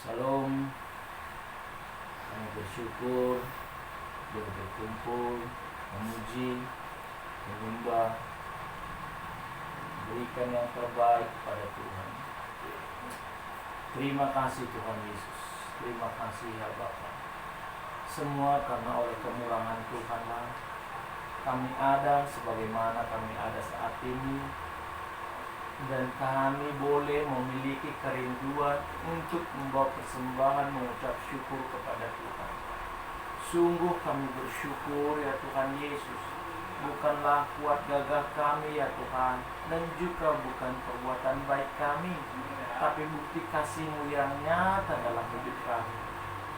Salam. Kami bersyukur boleh berkumpul, memuji, menyembah, berikan yang terbaik pada Tuhan. Terima kasih Tuhan Yesus. Terima kasih ya Bapa. Semua karena oleh kemurahan Tuhanlah kami ada sebagaimana kami ada saat ini, dan kami boleh memiliki kerinduan untuk membawa persembahan mengucap syukur kepada Tuhan. Sungguh kami bersyukur ya Tuhan Yesus. Bukanlah kuat gagah kami ya Tuhan, dan juga bukan perbuatan baik kami, tapi bukti kasih-Mu yang nyata dalam hidup kami.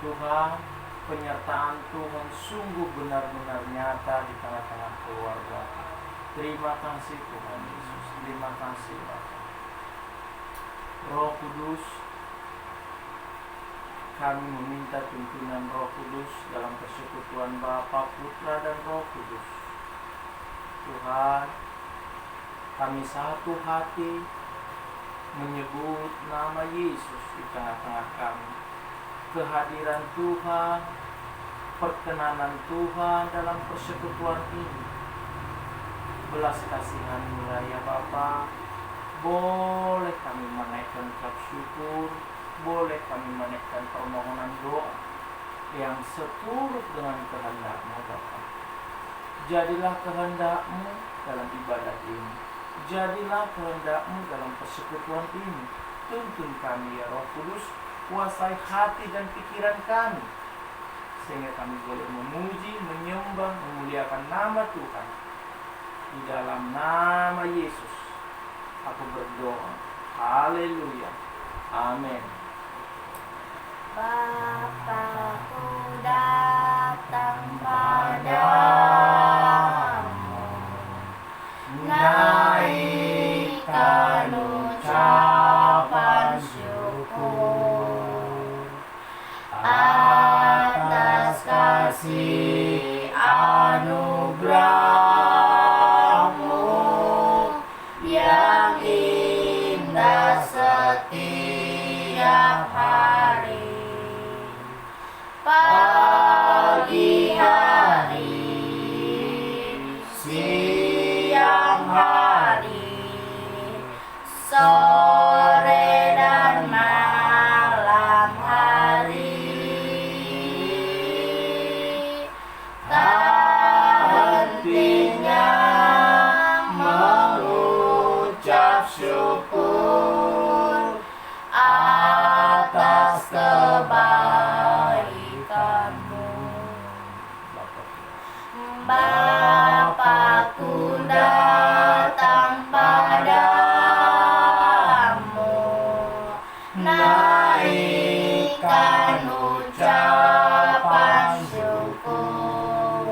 Tuhan, penyertaan Tuhan sungguh benar-benar nyata di tengah-tengah keluarga. Terima kasih Tuhan Yesus. Terima kasih Bapa. Roh Kudus, kami meminta tuntunan Roh Kudus dalam persekutuan Bapa, Putra, dan Roh Kudus. Tuhan, kami satu hati menyebut nama Yesus di tengah-tengah kami. Kehadiran Tuhan, perkenanan Tuhan dalam persekutuan ini. Belas kasihan-Mu ya Bapa, boleh kami menaikkan ucap syukur, boleh kami menaikkan permohonan doa yang seturut dengan kehendak-Mu Bapa. Jadilah kehendak-Mu dalam ibadat ini, jadilah kehendak-Mu dalam persekutuan ini. Tuntun kami ya Roh Kudus, kuasai hati dan pikiran kami, sehingga kami boleh memuji, menyembah, memuliakan nama Tuhan. Di dalam nama Yesus aku berdoa. Haleluya. Amin. Bapakku datang padamu, naikkan ucapan syukur atas kasih anugerah-Mu yang indah setiap hari. Pagi hari, siang hari, sore dan malam hari, tak hentinya mengucap syukur atas kebaikan-Mu. Bapakku datang padamu, naikkan ucapan syukur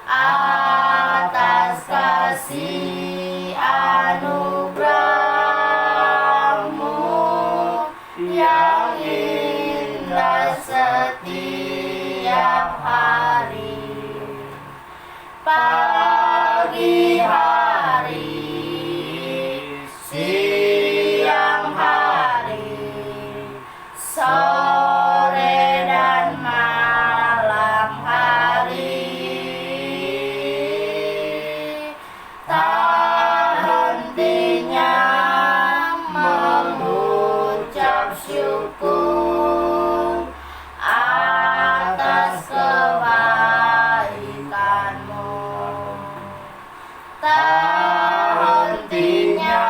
atas kasih anugerah-Mu yang indah setiap hari. Pagi hari, siang hari, sore dan malam hari, tak hentinya mengucap syukur atas kebaikan-Mu. Tak hentinya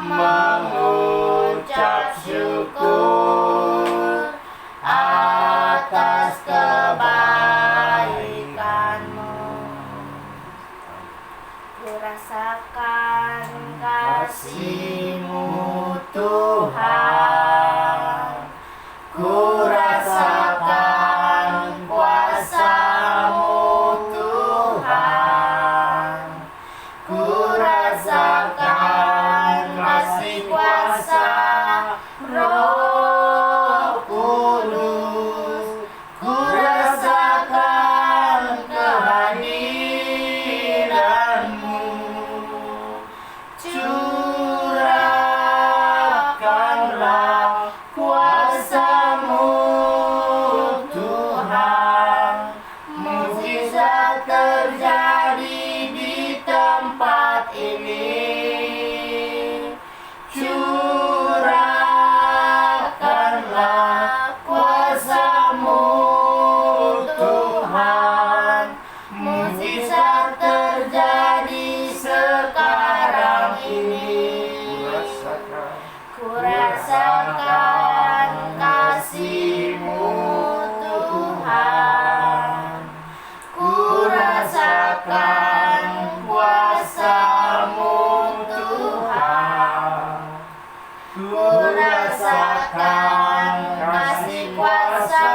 mengucap syukur atas kebaikan-Mu. Ku rasakan kasih-Mu Tuhan, ku rasakan kuasa-Mu Tuhan, ku rasakan kasih kuasa Roh Kudus, ku rasakan kehadiran-Mu. Curahkanlah rasakan kasih-Mu Tuhan, ku rasakan kuasa-Mu Tuhan, ku rasakan kasih kuasa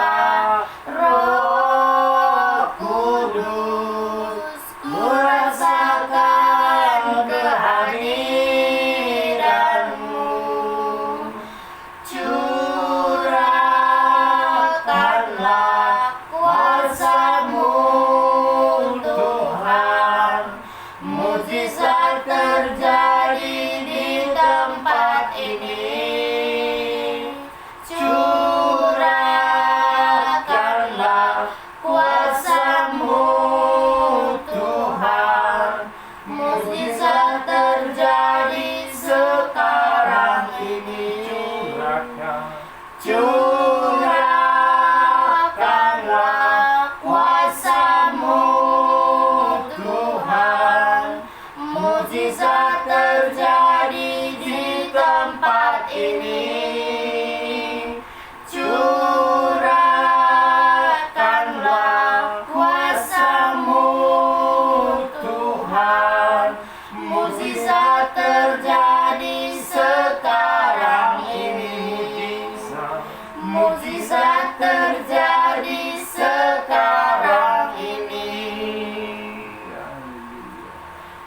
Roh Kudus, ku rasakan kehadiran-Mu. Curahkanlah kuasa-Mu Tuhan, mukjizat terjadi di tempat ini. Curahkanlah kuasa-Mu Tuhan, mukjizat terjadi sekarang ini. Curahkanlah kuasa-Mu Tuhan, mukjizat terjadi di tempat ini. Curahkanlah kuasa-Mu Tuhan, mukjizat terjadi sekarang ini. Mukjizat terjadi sekarang ini.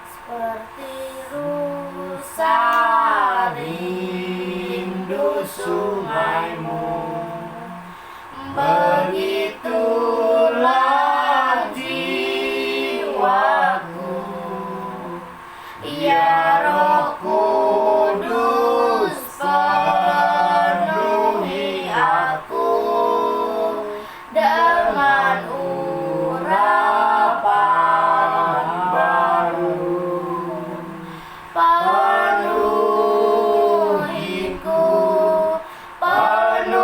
Seperti rusa rindu sungai-Mu, begitulah jiwaku. Ya Roh Kudus, penuhi aku dengan urapan baru. Penuhiku, penuhiku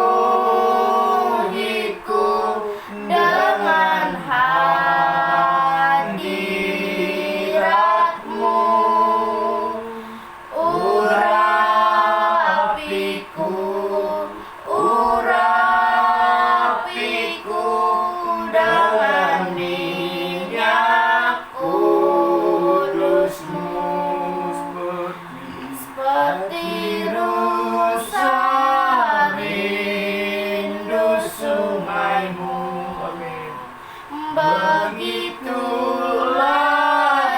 dengan hadirat-Mu. Urapiku, urapiku dengan minyak kudus-Mu. Seperti rusa rindu sungai-Mu, begitulah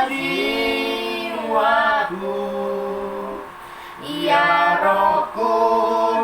jiwaku. Ya Roh Kudus,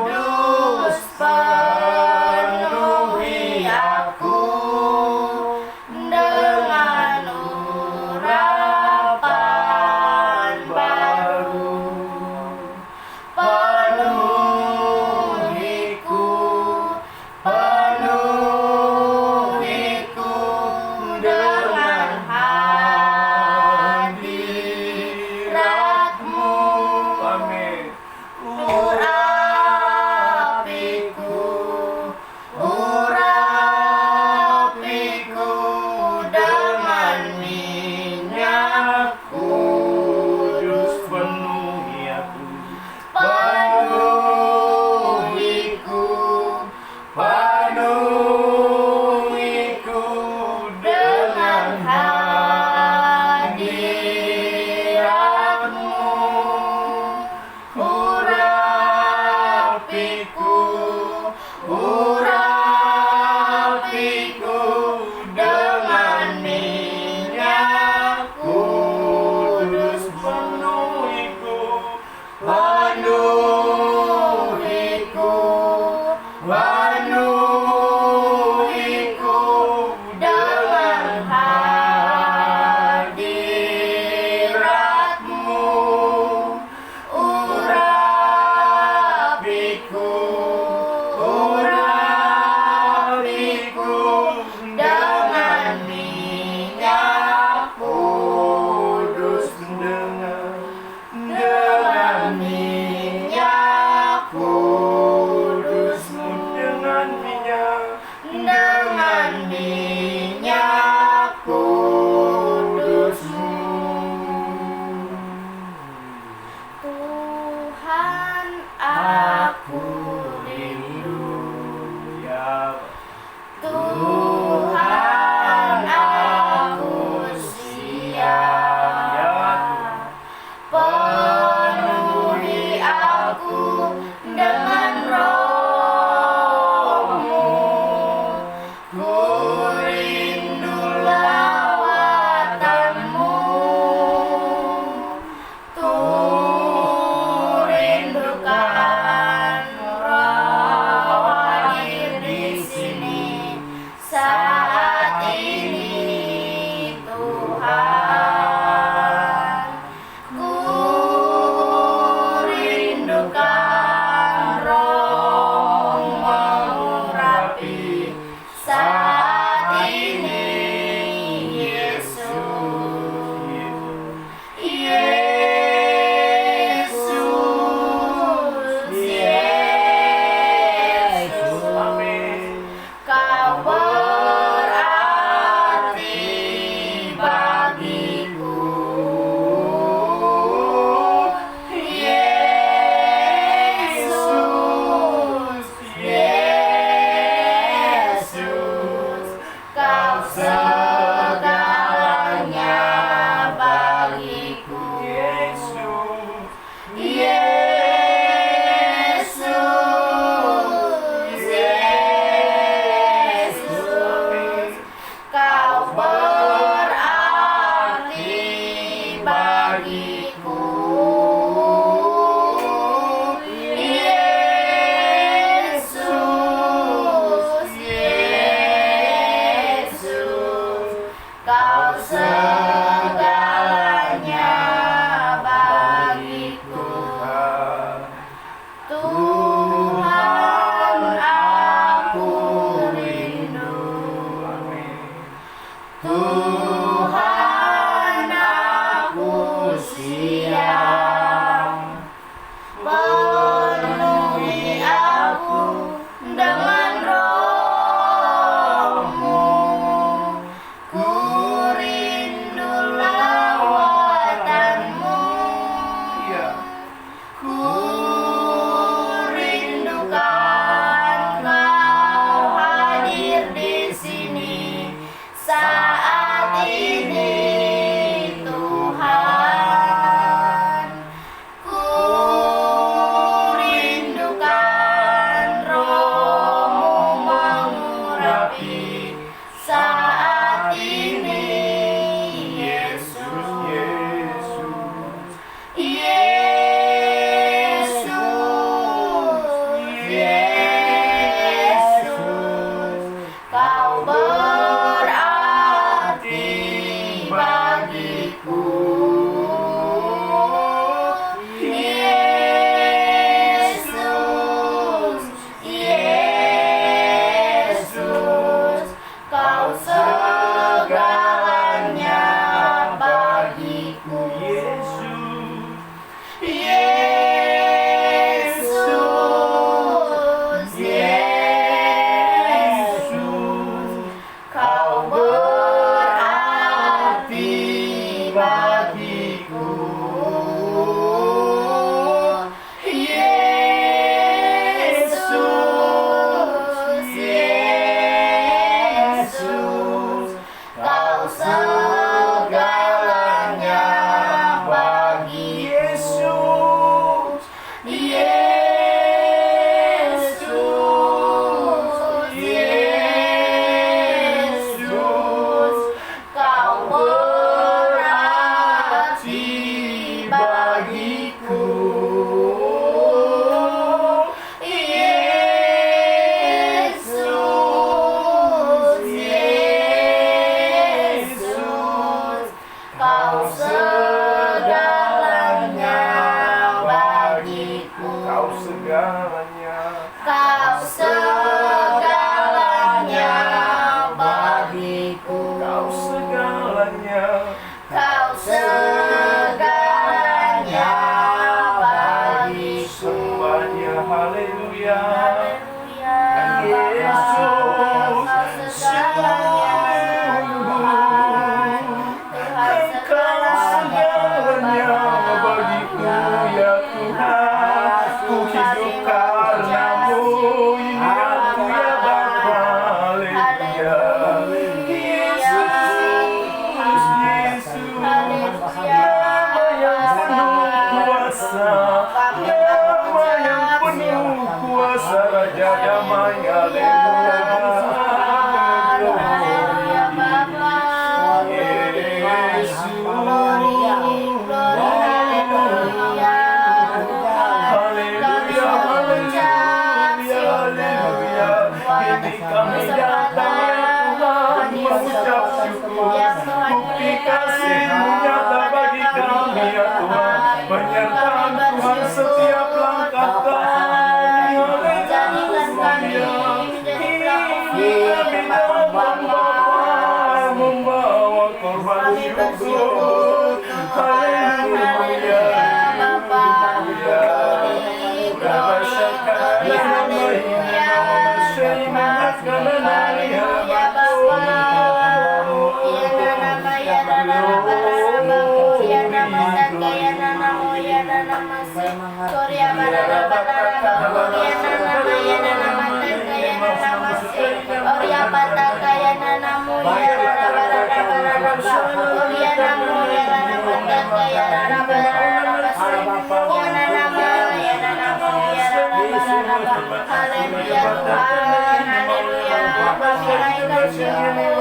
Yesus, Kau berarti bagiku. Yesus, Yesus, Kau segalanya bagiku. Yesus, Yesus, Kau berarti bagiku. Yesus, Yesus, Kau segalanya bagi Yesus. Yesus, Yesus, Kau berarti bagiku. Yesus, Yesus, Kau segalanya bagiku. Kau segalanya, Kau segalanya bagiku. kau segalanya, Kau segalanya bagiku. semuanya, haleluya. Haleluya, Yesus, Bapa, Kau segalanya. Tuhan segalanya bagiku, ya Tuhan. Ku hidup karenamu, ini aku ya Bapa, haleluya. Yesus, Yesus, nama yang penuh kuasa, nama yang penuh kuasa, Raja damai, haleluya. Haleluya, Bapa. Yesus, Haleluya. haleluya, haleluya, haleluya. Ini kami datang ya Tuhan, mengucap syukur. Bukti kasih-Mu nyata bagi kami ya Tuhan, menyertai Tuhan setiap langkah kami. Jadikan kami menjadi pelaku Kami dalam membawa korban Kami syukur. bersyukur Tuhan. Haleluya, Bapa. Haleluya, Bapa. Ya nama ya nama ya nama tangga ya nama ya nama Korea barara barara Korea nama ya nama tangga ya nama Korea pataka ya nama ya barara barara Korea nama ya nama tangga ya barara barara ya nama ya nama ya barara. Haleluya Tuhan, haleluya. Kami naikkan syukur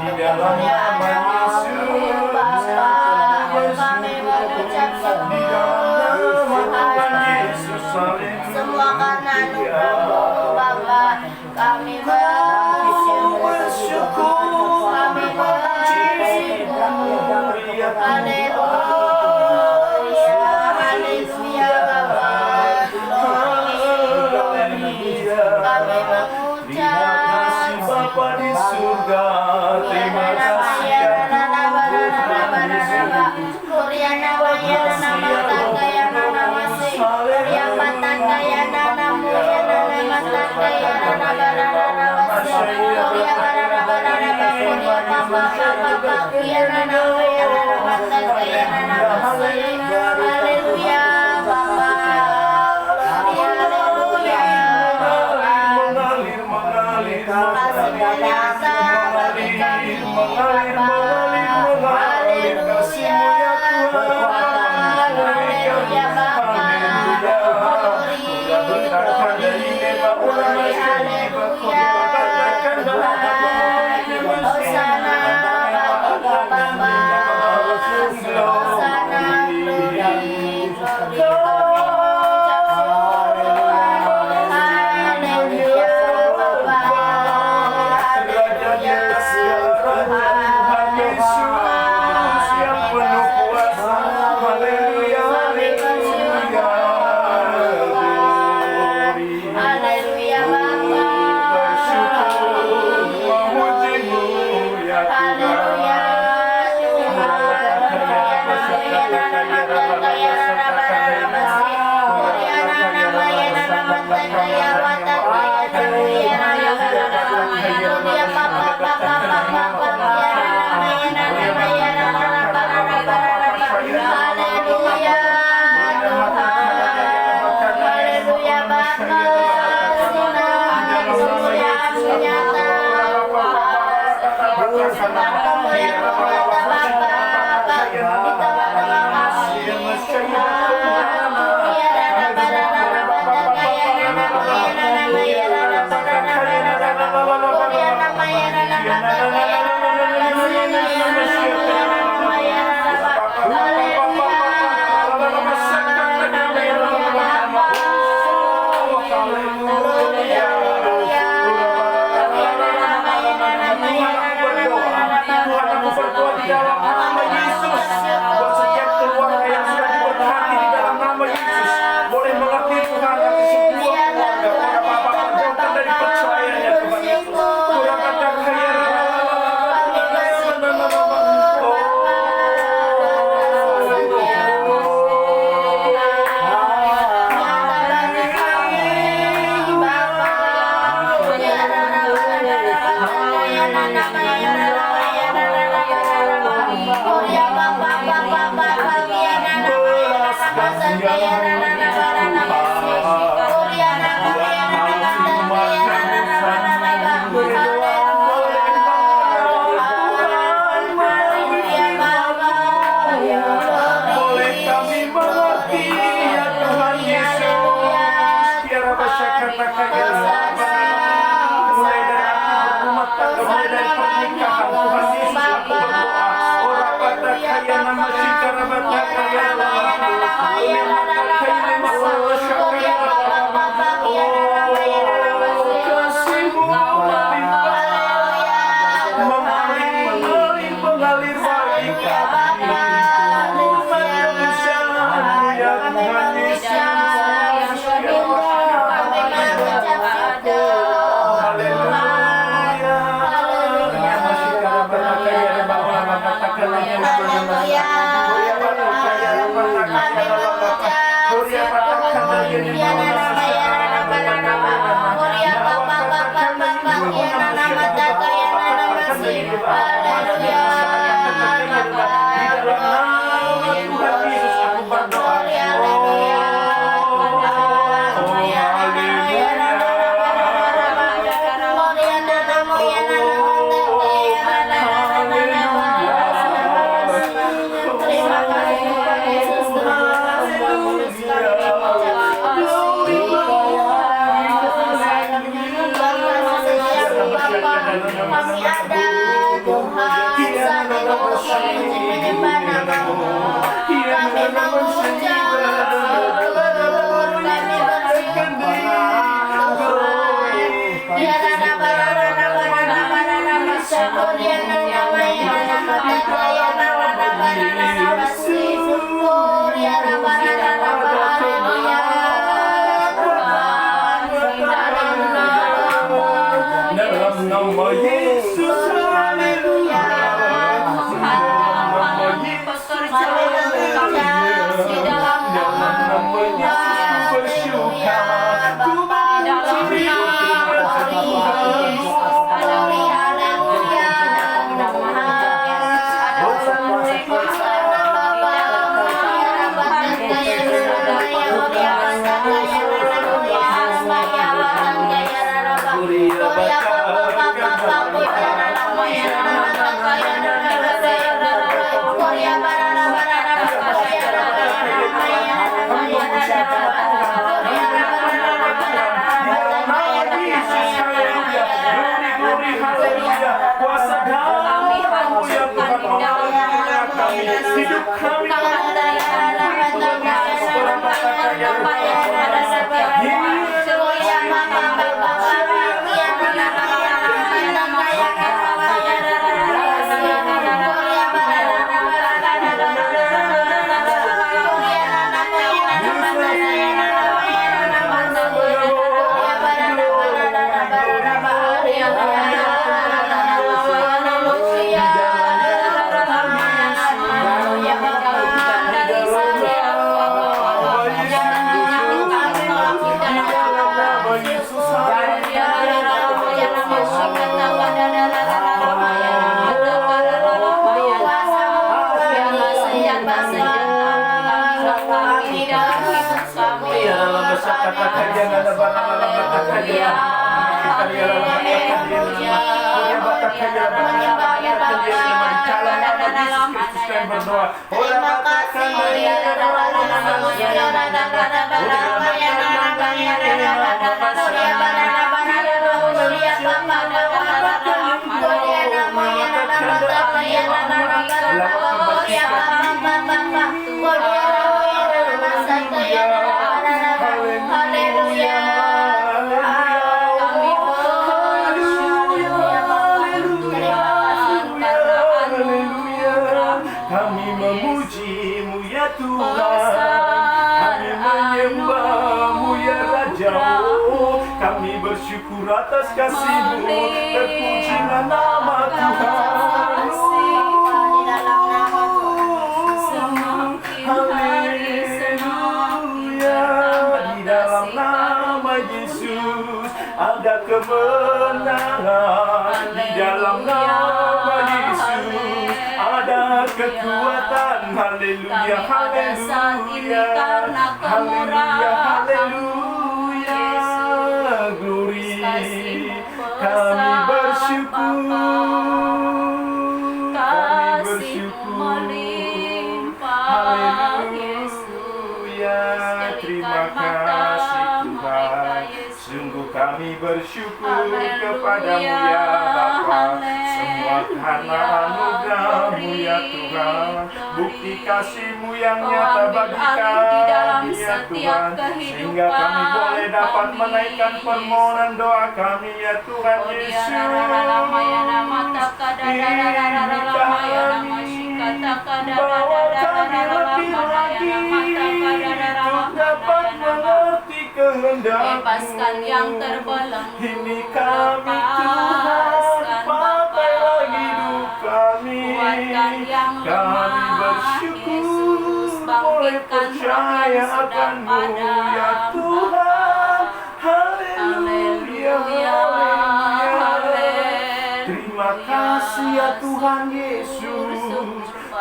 Di dalam nama Yesus, Bapa, kami mengucap syukur. Yesus, haleluya. Semua karena anugerah-Mu, Bapa. Kami bersyukur. Kami bersyukur. Haleluya, haleluya, Bapa. Kami mengucap Bapa di surga, terima kasih ya Haleluya, Bapa. Haleluya. mengalir, mengalir, Kasih nyata bagi kami, Bapa. Haleluya. Haleluya, Bapa. Glory, haleluya. Hosana bagi Bapa. Hosana, glory, glory. Haleluya Bapa Bapa Bapa Bapa ya nama ya nama haleluya Tuhan haleluya Bapa kemuliaan menyata sembah kemuliaan menyata Bapa kita terima kasih Tuhan ya nama ya nama ya kami ada Tuhan, saat itu kami Kami memuji-Mu ya Tuhan, kami menyembah-Mu ya Raja. Kami bersyukur atas kasih-Mu, terpujilah nama Tuhan. Haleluya, di dalam nama Yesus ada kemenangan, di dalam nama Yesus ada kekuatan. Haleluya, haleluya, haleluya, haleluya, glory. Kami bersyukur, kami bersyukur. Haleluya, terima kasih Tuhan. Sungguh kami bersyukur kepadamu ya Bapa. Semua karena anugerah-Mu ya Tuhan, bukti kasih-Mu yang nyata bagi kami ya Tuhan, sehingga kami boleh dapat menaikkan permohonan doa kami ya Tuhan Yesus. Bawa kami lebih lagi untuk dapat mengerti kehendak-Mu. Bebaskan yang terbelenggu, Ini kami Tuhan, pakailah hidup kami. kuatkan yang Kami lemah, bersyukur Yesus, boleh bangkitkan roh percaya yang sudah akan-Mu padam. ya Tuhan. Haleluya, haleluya. Terima kasih ya Tuhan Yesus,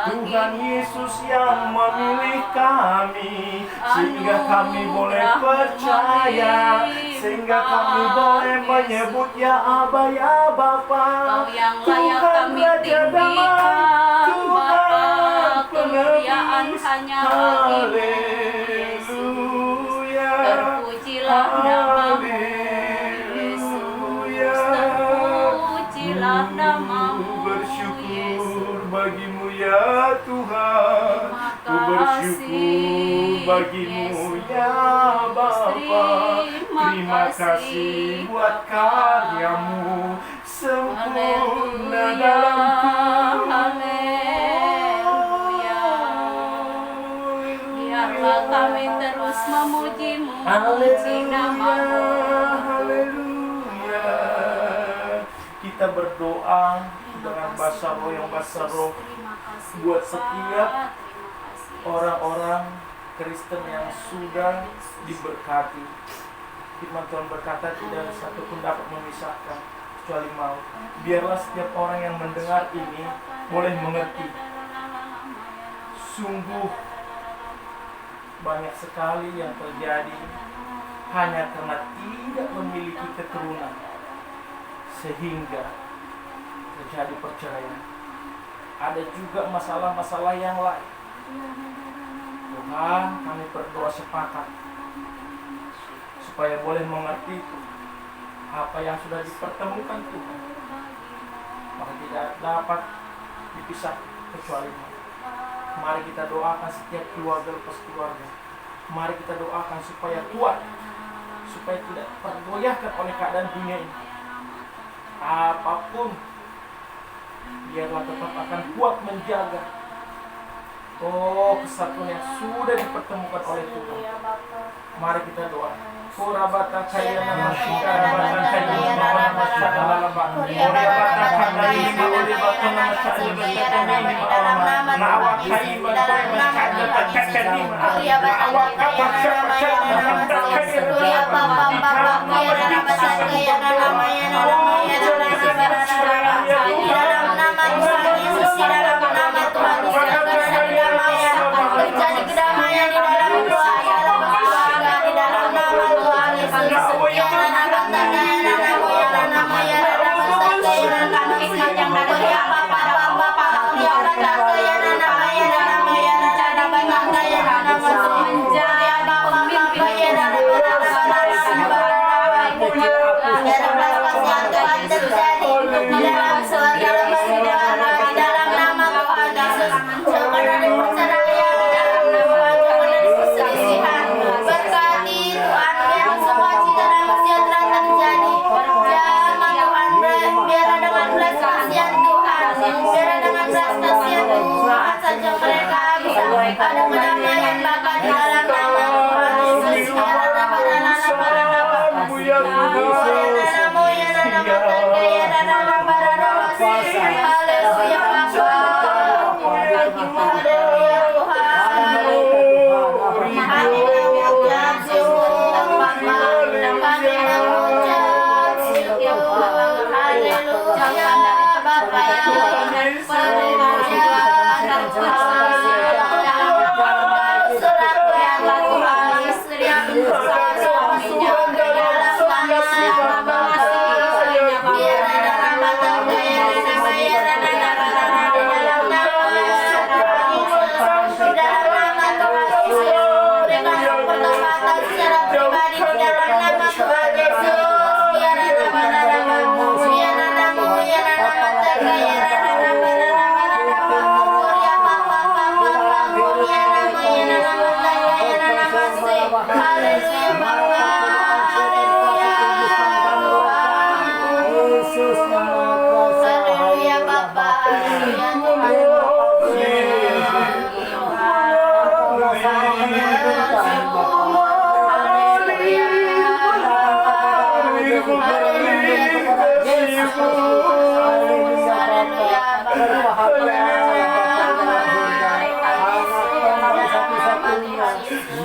Tuhan Yesus yang memilih kami, sehingga kami boleh percaya, sehingga kami boleh menyebut ya Aba ya Bapa. Kau yang layak Tuhan kami Raja Damai, tinggikan, Tuhan Bapa, kemuliaan penebus. hanya bagi-Mu, Yesus. Haleluya, Terpujilah nama-Mu, haleluya. terpujilah nama-Mu, Bersyukur bagi-Mu ya Tuhan, ku bersyukur bagi-Mu ya Bapa. Terima kasih buat karya-Mu sempurna dalamku. Haleluya. Biarlah kami terus memuji-Mu, memuji nama-Mu. Haleluya. Kita berdoa dengan bahasa roh yang bahasa roh buat setiap orang-orang Kristen yang sudah diberkati. Firman Tuhan berkata tidak ada satu pun dapat memisahkan kecuali maut. Biarlah setiap orang yang mendengar ini boleh mengerti. Sungguh banyak sekali yang terjadi hanya karena tidak memiliki keturunan, sehingga terjadi perceraian. Ada juga masalah-masalah yang lain. Tuhan, kami berdoa sepakat supaya boleh mengerti apa yang sudah dipertemukan Tuhan, maka tidak dapat dipisah kecuali-Mu. Mari kita doakan setiap keluarga lepas keluarga. Mari kita doakan supaya kuat, supaya tidak tergoyahkan oleh keadaan dunia ini. Apapun, biarlah tetap akan kuat menjaga kesatuan yang sudah dipertemukan oleh Tuhan. Mari kita doa. Kurabata kaya nama syukara bata kaya nama masyarakat dalam bak. Kurabata kaya nama bata nama syukara bata nama kaya bata masyarakat bata kaya awak kapal syukara bata kaya Terjadi kedamaian di dalam keluarga, dalam keluarga, di dalam nama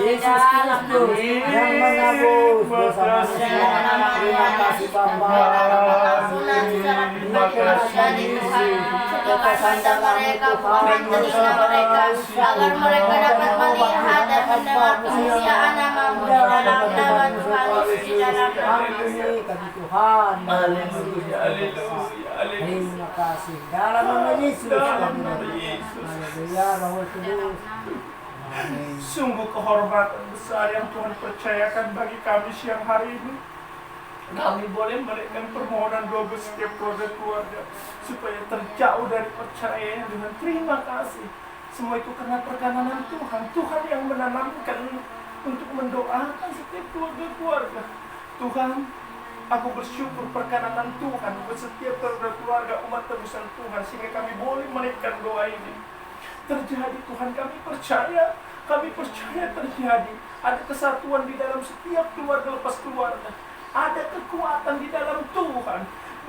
Yesus Kristus yang menebus dosa manusia. Terima kasih Bapa. Terima kasih kepada mereka, agar mereka dapat melihat dan mendengar kemuliaan nama-Mu di dalam nama Tuhan Yesus di dalam nama Tuhan. Haleluya, haleluya, haleluya. Terima kasih dalam nama Yesus. Haleluya, Roh Kudus. Amin. Sungguh kehormatan besar yang Tuhan percayakan bagi kami siang hari ini. Kami boleh menaikkan permohonan doa setiap keluarga supaya terjauh dari percaya dengan terima kasih. Semua itu karena perkenanan Tuhan. Tuhan yang menanamkan untuk mendoakan setiap keluarga. Tuhan, aku bersyukur perkenanan Tuhan buat setiap keluarga umat tebusan Tuhan sehingga kami boleh menaikkan doa ini. Terjadi Tuhan, kami percaya terjadi. Ada kesatuan di dalam setiap keluarga lepas keluarga. Ada kekuatan di dalam Tuhan.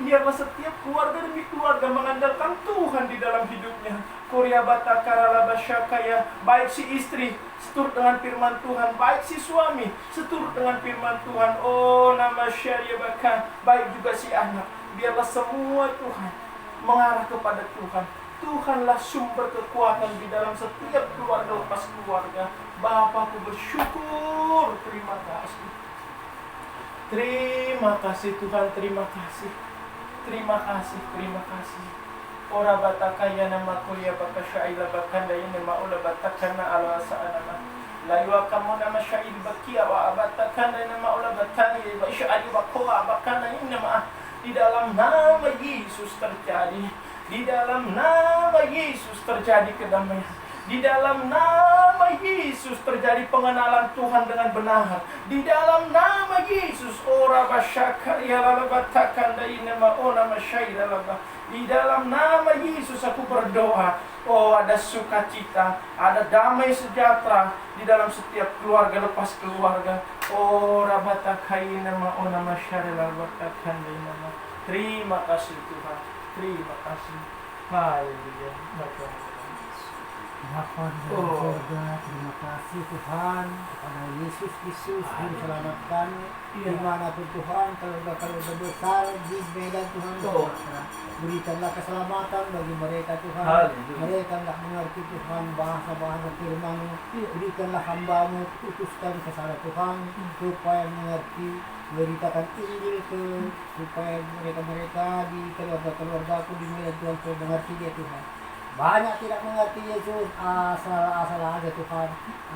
Biarlah setiap keluarga demi keluarga mengandalkan Tuhan di dalam hidupnya. Korea Bata Karala Basyakaya, baik si istri seturut dengan firman Tuhan, baik si suami seturut dengan firman Tuhan. Oh nama Syariah Baka, baik juga si anak. Biarlah semua Tuhan mengarah kepada Tuhan. Tuhanlah sumber kekuatan di dalam setiap keluarga lepas keluarga. Bapakku bersyukur, terima kasih. Terima kasih Tuhan, terima kasih. Terima kasih, terima kasih. Ora batakaya nama kuliah baka syaila bakanda ini maula batakana ala sa'anama. Laywa kamu nama syail bakia wa abatakanda nama ula batani wa sya'ali bakoa bakana ini nama. Di dalam nama Yesus terjadi. Di dalam nama Yesus terjadi kedamaian. Di dalam nama Yesus terjadi pengenalan Tuhan dengan benar. Di dalam nama Yesus ora basyaka ya labatakan dainama ona masyaira laba. Di dalam nama Yesus aku berdoa. Oh, ada sukacita, ada damai sejahtera di dalam setiap keluarga lepas keluarga. Oh, rabatakaina ma ona masyaira labatakan dainama. Terima kasih Tuhan. Terima kasih. Haleluya. Bapa di dalam surga, terima kasih Tuhan kepada Yesus Kristus yang diselamatkan dimanapun Tuhan, keluarga-keluarga besar di Medan Tuhan. Berikanlah keselamatan bagi mereka Tuhan. Mereka tidak mengerti Tuhan bahasa-bahasa firman-Mu. Berikanlah hamba-Mu, utuskan ke sana Tuhan supaya mengerti, beritakan Injil supaya mereka-mereka di keluarga-keluarga-Ku di Medan Tuhan supaya mengerti dia Tuhan. Banyak tidak mengerti Yesus, asal-asal aja Tuhan.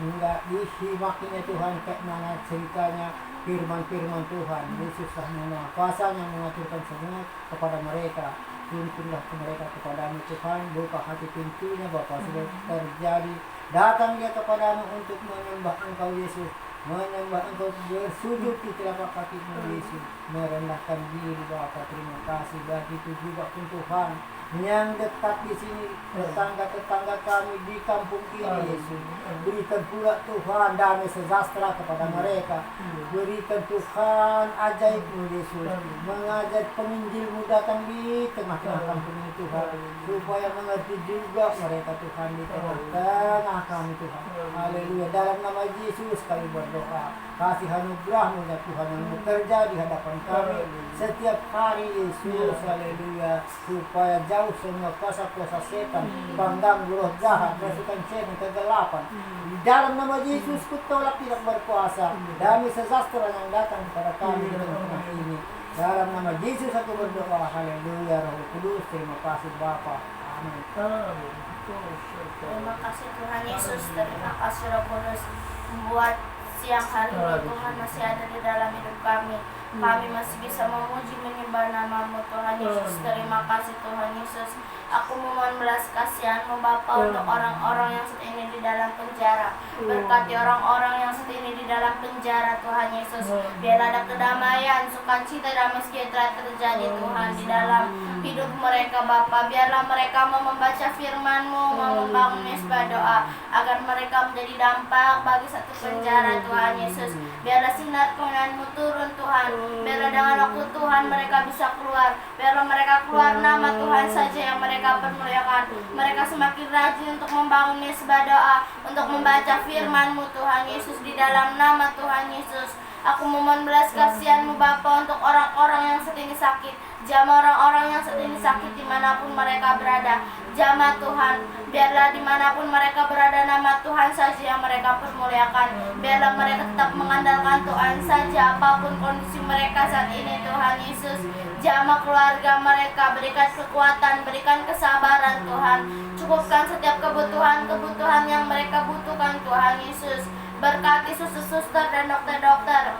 Enggak disimakinya Tuhan kayak mana ceritanya firman-firman Tuhan. Yesuslah yang kuasa yang mengaturkan semua kepada mereka. Tuntunlah ke mereka kepadamu Tuhan. Buka hati pintunya Bapa sudah terjadi. Datang dia kepadamu untuk menyembah Engkau Yesus. Menyembah Engkau, bersujud di telapak kaki-Mu Yesus. Merendahkan diri Bapa. Terima kasih bagi itu juga pun Tuhan. yang dekat di sini, tetangga-tetangga kami di kampung ini, Yesus. Berikan pula Tuhan damai sejahtera kepada mereka. Berikan Tuhan ajaib-Mu, Yesus. Mengajar penginjil-Mu datang di tengah-tengah kampung ini, Tuhan. Supaya mengerti juga mereka, Tuhan, di tengah-tengah kami, Tuhan. Haleluya. Dalam nama Yesus kami berdoa. Kasih anugerah-Mu ya Tuhan yang bekerja di hadapan kami setiap hari, Yesus. Haleluya. Supaya jauh semua kuasa-kuasa setan, pengganggu roh jahat, rasukan setan, kegelapan. Di dalam nama Yesus kutolak tidak berkuasa. Damai sejahtera yang datang kepada kami di tengah ini. Dalam nama Yesus aku berdoa. Haleluya. Roh Kudus, terima kasih Bapa. Amin. Terima kasih Tuhan Yesus, terima kasih Roh Kudus buat siang hari ini Tuhan masih ada di dalam hidup kami. Kami masih bisa memuji menyembah nama-Mu Tuhan Yesus. Terima kasih Tuhan Yesus. Aku memohon belas kasihan-Mu Bapa untuk orang-orang yang saat ini di dalam penjara. Berkati orang-orang yang saat ini di dalam penjara Tuhan Yesus. Biarlah ada kedamaian, sukacita, damai sejahtera terjadi Tuhan di dalam hidup mereka Bapa. Biarlah mereka mau membaca firman-Mu, mau membangun mesbah doa agar mereka menjadi dampak bagi satu penjara Tuhan Yesus. Biarlah sinar kemenangan-Mu turun Tuhan. Biarlah dengan waktu Tuhan mereka bisa keluar. Biarlah mereka keluar nama Tuhan saja yang mereka permuliakan. Mereka semakin rajin untuk membangun mesbah doa, untuk membaca firman-Mu Tuhan Yesus di dalam nama Tuhan Yesus. Aku memohon belas kasihan-Mu Bapa untuk orang-orang yang saat ini sakit. Jamah orang-orang yang saat ini sakit dimanapun mereka berada. Jamah Tuhan, biarlah dimanapun mereka berada nama Tuhan saja yang mereka permuliakan. Biarlah mereka tetap mengandalkan Tuhan saja apapun kondisi mereka saat ini Tuhan Yesus. Jamah keluarga mereka, berikan kekuatan, berikan kesabaran Tuhan. Cukupkan setiap kebutuhan-kebutuhan yang mereka butuhkan Tuhan Yesus. Berkati suster-suster dan dokter-dokter.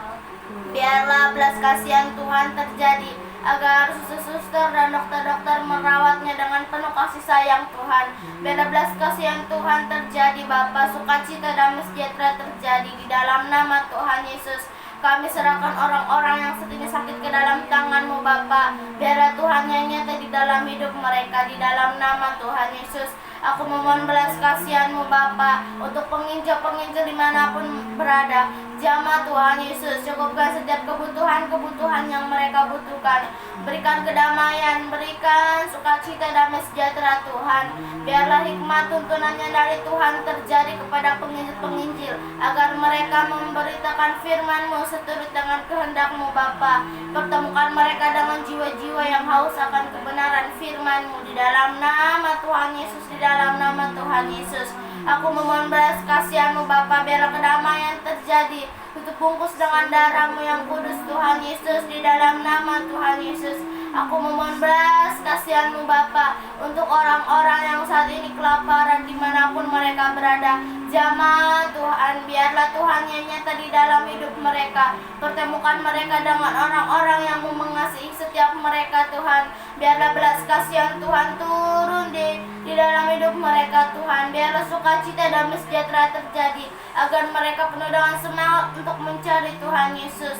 Biarlah belas kasihan Tuhan terjadi agar suster-suster dan dokter-dokter merawatnya dengan penuh kasih sayang Tuhan. Biarlah belas kasihan Tuhan terjadi Bapa, sukacita dan sejahtera terjadi di dalam nama Tuhan Yesus. Kami serahkan orang-orang yang saat ini sakit ke dalam tangan-Mu Bapa. Biarlah Tuhan yang nyata di dalam hidup mereka di dalam nama Tuhan Yesus. Aku memohon belas kasihan-Mu Bapa untuk penginjil-penginjil dimanapun berada. Jamah Tuhan Yesus, cukupkan setiap kebutuhan-kebutuhan yang mereka butuhkan. Berikan kedamaian, berikan sukacita, damai sejahtera Tuhan. Biarlah hikmat tuntunannya dari Tuhan terjadi kepada penginjil-penginjil, agar mereka memberitakan firman-Mu seturut dengan kehendak-Mu Bapa. Pertemukan mereka dengan jiwa-jiwa yang haus akan kebenaran firman-Mu di dalam nama Tuhan Yesus, di dalam nama Tuhan Yesus. Aku memohon belas kasihan-Mu Bapa, biarlah kedamaian terjadi. Tutup bungkus dengan darah-Mu yang kudus Tuhan Yesus, di dalam nama Tuhan Yesus. Aku memohon belas kasihan-Mu Bapa untuk orang-orang yang saat ini kelaparan dimanapun mereka berada. Jamah Tuhan, biarlah Tuhan yang nyata di dalam hidup mereka. Pertemukan mereka dengan orang-orang yang mengasihi setiap mereka Tuhan. Biarlah belas kasihan Tuhan turun di dalam hidup mereka Tuhan. Biarlah sukacita dan sejahtera terjadi, agar mereka penuh dengan semangat untuk mencari Tuhan Yesus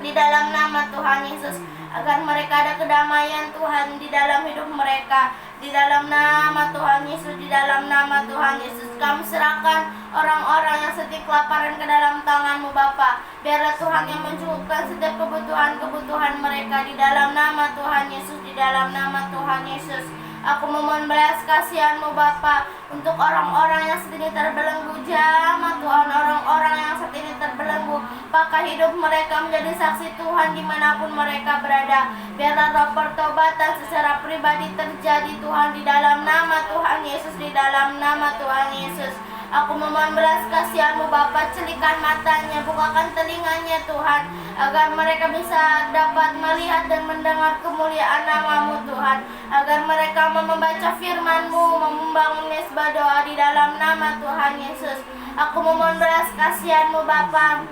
di dalam nama Tuhan Yesus. Agar mereka ada kedamaian Tuhan di dalam hidup mereka, di dalam nama Tuhan Yesus, di dalam nama Tuhan Yesus. Kami serahkan orang-orang yang sedih kelaparan ke dalam tangan-Mu Bapa. Biarlah Tuhan yang mencukupkan setiap kebutuhan-kebutuhan mereka di dalam nama Tuhan Yesus, di dalam nama Tuhan Yesus. Aku memohon belas kasihan-Mu Bapa untuk orang-orang yang saat ini terbelenggu. Jamah Tuhan, orang-orang yang saat ini terbelenggu, pakai hidup mereka menjadi saksi Tuhan dimanapun mereka berada. Biarlah roh pertobatan secara pribadi terjadi Tuhan di dalam nama Tuhan Yesus, di dalam nama Tuhan Yesus. Aku memohon belas kasihan-Mu Bapa, celikan matanya, bukakan telinganya Tuhan, agar mereka bisa dapat melihat dan mendengar kemuliaan nama-Mu Tuhan. Agar mereka mau membaca firman-Mu, mau membangun mesbah doa di dalam nama Tuhan Yesus. Aku memohon belas kasihan-Mu Bapa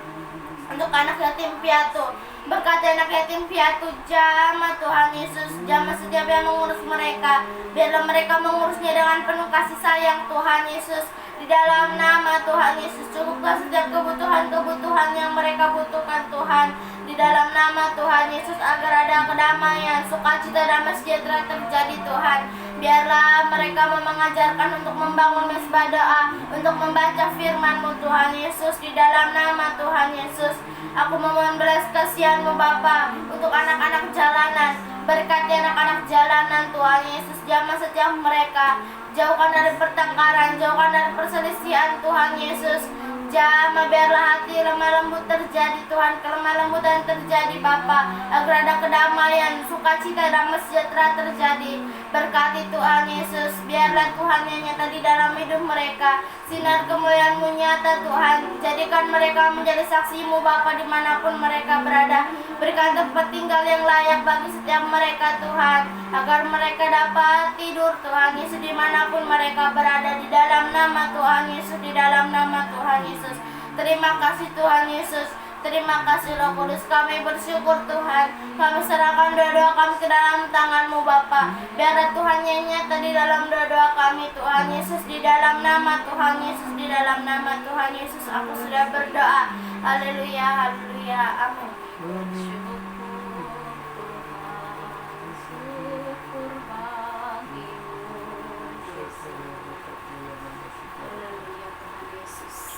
untuk anak yatim piatu. Berkati anak yatim piatu, jamah Tuhan Yesus, jamah setiap yang mengurus mereka. Biarlah mereka mengurusnya dengan penuh kasih sayang Tuhan Yesus. Di dalam nama Tuhan Yesus, cukupkan setiap kebutuhan-kebutuhan yang mereka butuhkan Tuhan. Di di dalam nama Tuhan Yesus, agar ada kedamaian, sukacita, damai sejahtera terjadi Tuhan. Biarlah mereka mengajarkan untuk membangun mesbah doa, untuk membaca firman-Mu Tuhan Yesus, di dalam nama Tuhan Yesus. Aku memohon belas kasihan-Mu Bapa untuk anak-anak jalanan. Berkati anak-anak jalanan Tuhan Yesus, jamah setiap mereka. Jauhkan dari pertengkaran, jauhkan dari perselisihan Tuhan Yesus. Jamah biarlah hati lemah lembut terjadi Tuhan, kelemah lembutan terjadi Bapa, agar ada kedamaian, sukacita, damai sejahtera terjadi. Berkati Tuhan Yesus, biarlah Tuhan yang nyata di dalam hidup mereka. Sinar kemuliaan-Mu nyata Tuhan, jadikan mereka menjadi saksi-Mu Bapa dimanapun mereka berada. Berikan tempat tinggal yang layak bagi setiap mereka Tuhan, agar mereka dapat tidur Tuhan Yesus dimanapun mereka berada, di dalam nama Tuhan Yesus, di dalam nama Tuhan Yesus. Terima kasih Tuhan Yesus, terima kasih Roh Kudus. Kami bersyukur Tuhan, kami serahkan doa-doa kami ke dalam tangan-Mu Bapa. Biarlah Tuhan yang nyata di dalam doa-doa kami Tuhan Yesus, di dalam nama Tuhan Yesus, di dalam nama Tuhan Yesus aku sudah berdoa. Haleluya, haleluya, amin.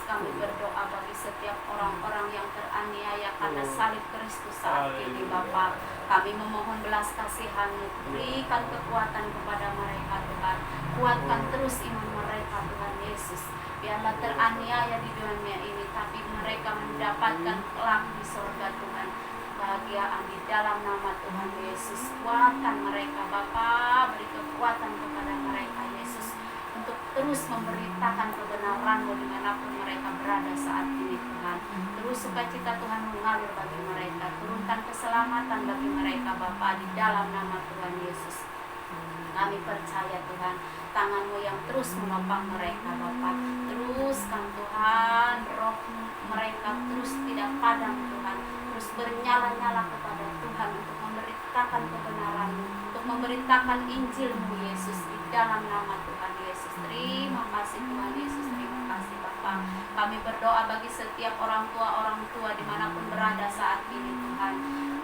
Kami berdoa bagi setiap orang-orang yang teraniaya karena salib Kristus saat ini Bapa. Kami memohon belas kasihan-Mu, berikan kekuatan kepada mereka Tuhan. Kuatkan terus iman mereka Tuhan Yesus. Biarlah teraniaya di dunia ini, tapi mereka mendapatkan kelak di surga Tuhan. Kebahagiaan di dalam nama Tuhan Yesus. Kuatkan mereka Bapa, beri kekuatan kepada mereka Yesus, untuk terus memberitakan kebenaran-Mu dimanapun mereka berada saat ini Tuhan. Terus sukacita Tuhan mengalir bagi mereka. Turunkan keselamatan bagi mereka Bapa di dalam nama Tuhan Yesus. Kami percaya Tuhan, tangan-Mu yang terus menopang mereka Bapa. Teruskan Tuhan, roh mereka terus tidak padam Tuhan. Terus bernyala-nyala kepada Tuhan untuk memberitakan kebenaran-Mu, untuk memberitakan Injil-Mu Yesus di dalam nama Tuhan Yesus. Terima kasih Tuhan Yesus, terima kasih Bapa. Kami berdoa bagi setiap orang tua dimanapun berada saat ini Tuhan.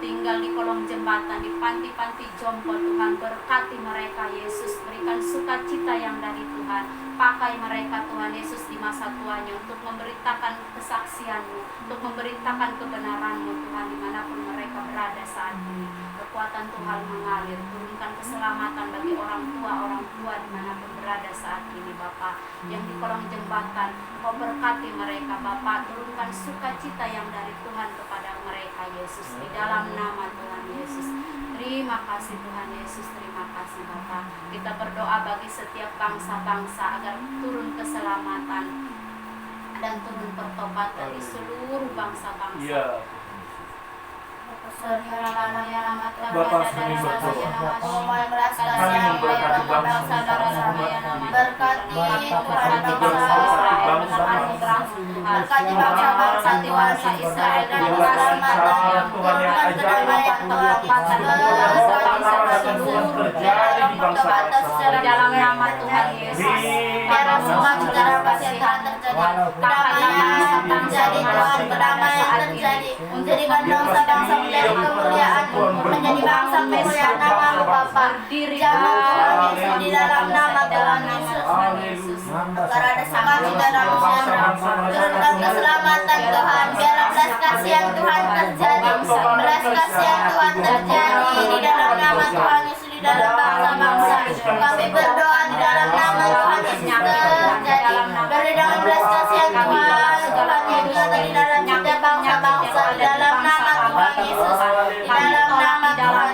Tinggal di kolong jembatan, di panti-panti jompo Tuhan. Berkati mereka Yesus, berikan sukacita yang dari Tuhan. Pakai mereka Tuhan Yesus di masa tuanya untuk memberitakan kesaksian-Mu, untuk memberitakan kebenaran-Mu Tuhan dimanapun mereka berada saat ini. Kekuatan Tuhan mengalir, turunkan keselamatan bagi orang tua dimanapun berada saat ini Bapa. Yang di kolong jembatan, Kau berkati mereka Bapa, turunkan sukacita yang dari Tuhan kepada mereka Yesus, di dalam nama Tuhan Yesus. Terima kasih Tuhan Yesus, terima kasih Bapa. Kita berdoa bagi setiap bangsa-bangsa agar turun keselamatan dan turun pertobatan di seluruh bangsa-bangsa. Iya. Bapak kami berdoa. Memohon belas Kami kasihan memberkati bangsa berkati Tuhan Berkati bangsa-bangsa Tuhan Israel dan keselamatan, turunkan kedamaian Tuhan, terjadi di bangsa-bangsa secara dalam nama Tuhan Yesus. biarlah sukacita dan kesejahteraan terjadi, kedamaian terjadi Tuhan, kedamaian terjadi. Menjadikan bangsa-bangsa menjadi kemuliaan-Mu, menjadi bangsa kemuliaan nama-Mu Bapa. Jangan Tuhan Yesus di dalam nama Tuhan Yesus. Agar ada sukacita dan kesejahteraan, turunkan keselamatan Tuhan. Biarlah belas kasihan Tuhan terjadi, belas kasihan Tuhan terjadi di dalam nama Tuhan Yesus, di dalam bangsa-bangsa. Kami berdoa di dalam nama Tuhan Yesus terjadi. Dari dalam belas kasihan Tuhan, Tuhan yang nyata di dalam setiap bangsa-bangsa, di dalam nama Tuhan Yesus, di dalam nama Tuhan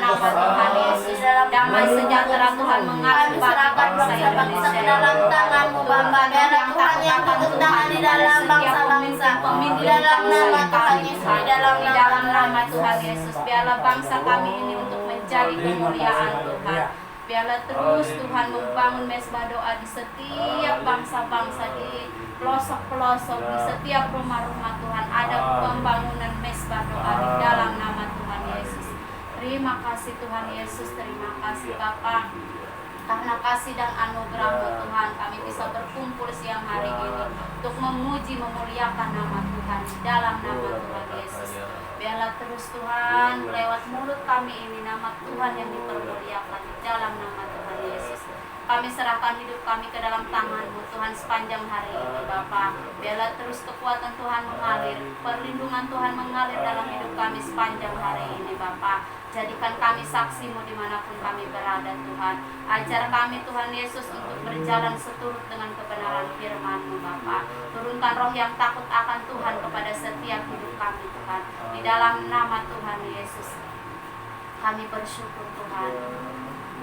Yesus, Damai sejahtera Tuhan mengalir kami serahkan bangsa-bangsa ke dalam tangan-Mu Bapa. Biarlah Tuhan yang tutup tangan di dalam bangsa-bangsa, di dalam nama Tuhan Yesus, di dalam nama Tuhan Yesus. Biarlah bangsa kami ini untuk menjadi kemuliaan Tuhan. Biarlah terus Tuhan membangun mesbah doa di setiap bangsa-bangsa, di pelosok-pelosok, di setiap rumah-rumah Tuhan. Ada pembangunan mesbah doa di dalam nama Tuhan Yesus. Terima kasih Tuhan Yesus, terima kasih Bapa. Karena kasih dan anugerah-Mu Tuhan, kami bisa berkumpul siang hari ini untuk memuji, memuliakan nama Tuhan di dalam nama Tuhan Yesus. Biarlah terus Tuhan lewat mulut kami ini nama Tuhan yang dipermuliakan di dalam nama Tuhan Yesus. Kami serahkan hidup kami ke dalam tangan-Mu Tuhan sepanjang hari ini Bapa. Biarlah terus kekuatan Tuhan mengalir, perlindungan Tuhan mengalir dalam hidup kami sepanjang hari ini Bapa. Jadikan kami saksi-Mu dimanapun kami berada Tuhan. Ajar kami Tuhan Yesus untuk berjalan seturut dengan kebenaran firman-Mu Bapa. Turunkan roh yang takut akan Tuhan kepada setiap hidup kami Tuhan. Di dalam nama Tuhan Yesus kami bersyukur Tuhan.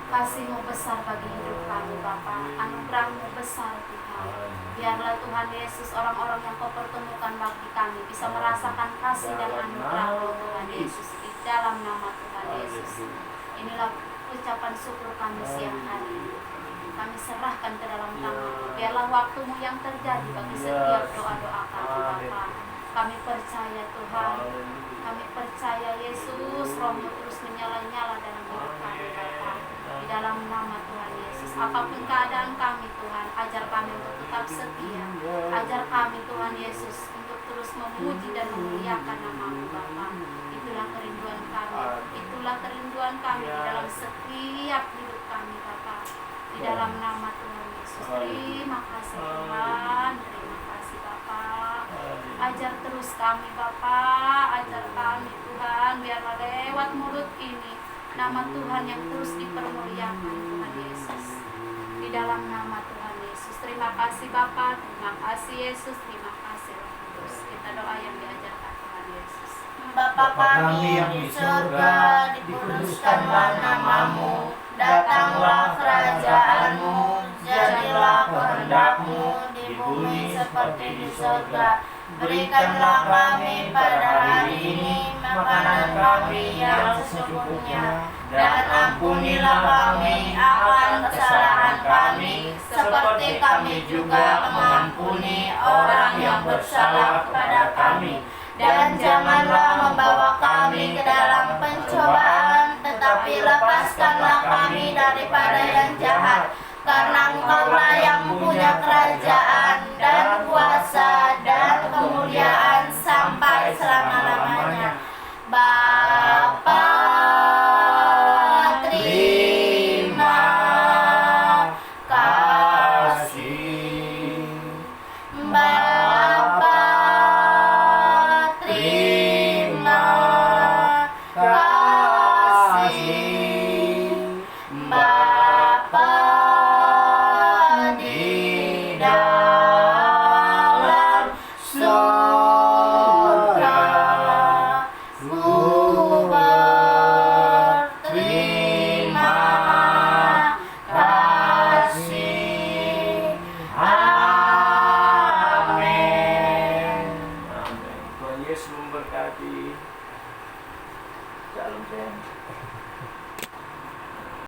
Kasih-Mu besar bagi hidup kami Bapa. Anugerah-Mu besar Tuhan. Biarlah Tuhan Yesus orang-orang yang Kau pertemukan bagi kami bisa merasakan kasih dan anugerah-Mu Tuhan Yesus di dalam nama Tuhan Yesus. Inilah ucapan syukur kami siang hari ini. Kami serahkan ke dalam tangan-Mu. Biarlah waktu-Mu yang terjadi bagi setiap doa-doa kami Bapa. Kami percaya Tuhan. Kami percaya Yesus, Roh-Mu terus menyala-nyala dalam hidup kami Bapa. Di dalam nama Tuhan Yesus, apapun keadaan kami Tuhan, ajar kami untuk tetap setia. Ajar kami Tuhan Yesus untuk terus memuji dan memuliakan nama-Mu Bapa. Itulah kerinduan kami. Itulah kerinduan kami di dalam setiap hidup kami Bapa. Di dalam nama Tuhan Yesus. Terima kasih Tuhan. Terima kasih Bapa. Ajar terus kami Bapa. Ajar kami Tuhan. Biarlah lewat mulut ini nama Tuhan yang terus dipermuliakan Tuhan Yesus. Di dalam nama Tuhan Yesus. Terima kasih Bapa. Terima kasih Yesus. Terima kasih Roh Kudus. Kita doa yang diajarkan Tuhan Yesus. Bapa kami yang di surga, dikuduskanlah nama-Mu, datanglah kerajaan-Mu, jadilah kehendak-Mu di bumi seperti di surga. Berikanlah kami pada hari ini makanan kami yang secukupnya, dan ampunilah kami akan kesalahan kami, seperti kami juga mengampuni orang yang bersalah kepada kami. Dan janganlah membawa kami ke dalam pencobaan, tetapi lepaskanlah kami daripada yang jahat. Karena Engkaulah yang punya kerajaan dan kuasa dan kemuliaan sampai selama-lamanya. Bapa, terima kasih. Bapa, terima kasih. Bapa di dalam surga, ku berterima kasih. Amin. Amin. Tuhan Yesus memberkati. Shalom.